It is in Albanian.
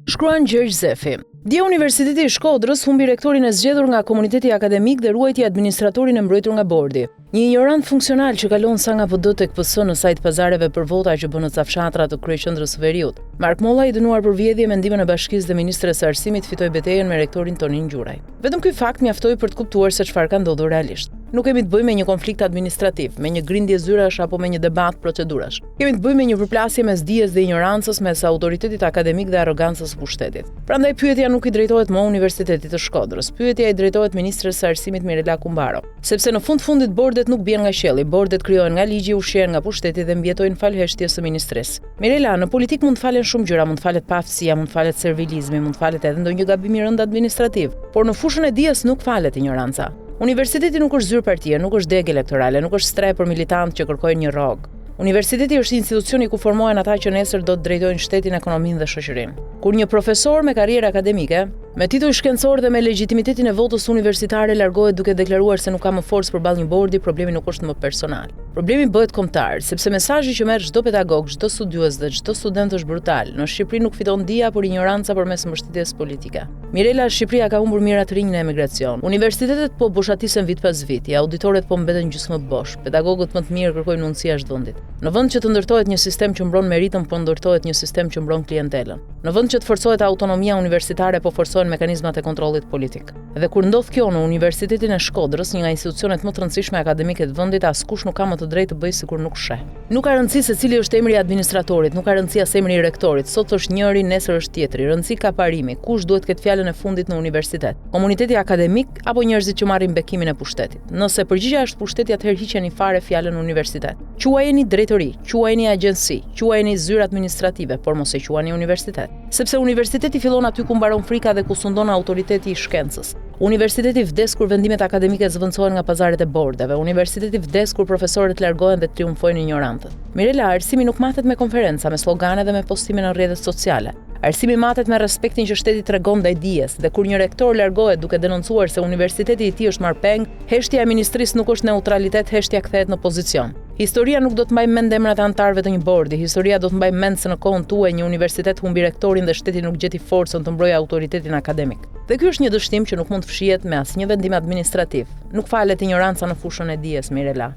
Shkruan Gjergj Zefi. Dje Universiteti i Shkodrës humbi rektorin e zgjedhur nga komuniteti akademik dhe ruajti administratorin e mbrojtur nga bordi. Një ignorant funksional që kalon sa nga PD tek PS në sajt pazareve për vota që bën në cafshatra të kryeqendrës së Veriut. Mark Molla, i dënuar për vjedhje me ndihmën e Bashkisë dhe Ministres së Arsimit, fitoi betejën me rektorin Tonin Gjuraj. Vetëm ky fakt mjaftoi për të kuptuar se çfarë ka ndodhur realisht. Nuk kemi të bëjmë me një konflikt administrativ, me një grindje zyrash apo me një debat procedurash. Kemi të bëjmë me një përplasje mes dijes dhe ignorancës, mes autoritetit akademik dhe arrogancës së pushtetit. Prandaj pyetja nuk i drejtohet më Universitetit të Shkodrës, pyetja i drejtohet Ministres së Arsimit Mirela Kumbaro, sepse në fundit bordet nuk bien nga qielli, bordet krijohen nga ligji, ushqehen nga pushteti dhe mbjetojnë falheshtjes së ministres. Mirela, në politik mund të falen shumë gjëra, mund të falet paaftësia, mund të falet servilizmi, mund të falet edhe ndonjë gabim i rënd administrativ, por në fushën e dijes nuk falet ignoranca. Universiteti nuk është zyrë partie, nuk është degë elektorale, nuk është strej për militantë që kërkojnë një rrogë. Universiteti është institucioni ku formohen ata që nesër do të drejtojnë shtetin, ekonominë dhe shoqërinë. Kur një profesor me karrierë akademike, me titull shkencor dhe me legjitimitetin e votës universitare largohet duke deklaruar se nuk ka më forcë përballë një bordi, problemi nuk është më personal. Problemi bëhet kombëtar, sepse mesazhi që merr çdo pedagog, çdo studiues dhe çdo student është brutal. Në Shqipëri nuk fiton dia, por ignoranca përmes mbështetjes politike. Mirela, Shqipëria ka humbur mira të rinj në emigracion. Universitetet po boshatisen vit pas viti, auditoret po mbeten gjysmë bosh, pedagogët më të mirë kërkojnë mundësia çdo vendit. Në vend që të ndërtohet një sistem që mbron meritën, po ndërtohet një sistem që mbron klientelën. Në vend që të forcohet autonomia universitare, po forcohen mekanizmat e kontrollit politik. Dhe kur ndodh kjo në Universitetin e Shkodrës, një nga institucionet më të rëndësishme akademike të vendit, askush nuk ka më të drejtë të bëjë sikur nuk sheh. Nuk ka rëndësi se cili është emri i administratorit, nuk ka rëndësi as emri i rektorit. Sot është njëri, nesër është tjetri. Rëndësi ka parimi, kush duhet të ketë fjalën e fundit në universitet. Komuniteti akademik apo njerëzit që marrin bekimin e pushtetit. Nëse përgjigjja është pushteti, atëherë hiqeni fare fjalën universitet. Quajeni drejtori, quajeni agjenci, quajeni zyrë administrative, por mos e quajeni universitet. Sepse universiteti fillon aty ku mbaron frika dhe ku sundon autoriteti i shkencës. Universiteti vdes kur vendimet akademike zvendësohen nga pazaret e bordeve. Universiteti vdes kur profesorët largohen dhe triumfojnë ignorantët. Mirela, arsimi nuk matet me konferenca, me slogane dhe me postime në rrjetet sociale. Arsimi matet me respektin që shteti tregon ndaj dijes, dhe kur një rektor largohet duke denoncuar se universiteti i tij është marrpeng, heshtja e ministrisë nuk është neutralitet, heshtja kthehet në pozicion. Historia nuk do të mbajë mend emrat e anëtarëve të një bordi, historia do të mbajë mend se në kohën tuaj një universitet humbi rektorin dhe shteti nuk gjeti forcën të mbrojë autoritetin akademik. Dhe ky është një dështim që nuk mund të fshihet me asnjë vendim administrativ. Nuk falet ignoranca në fushën e dijes, Mirela.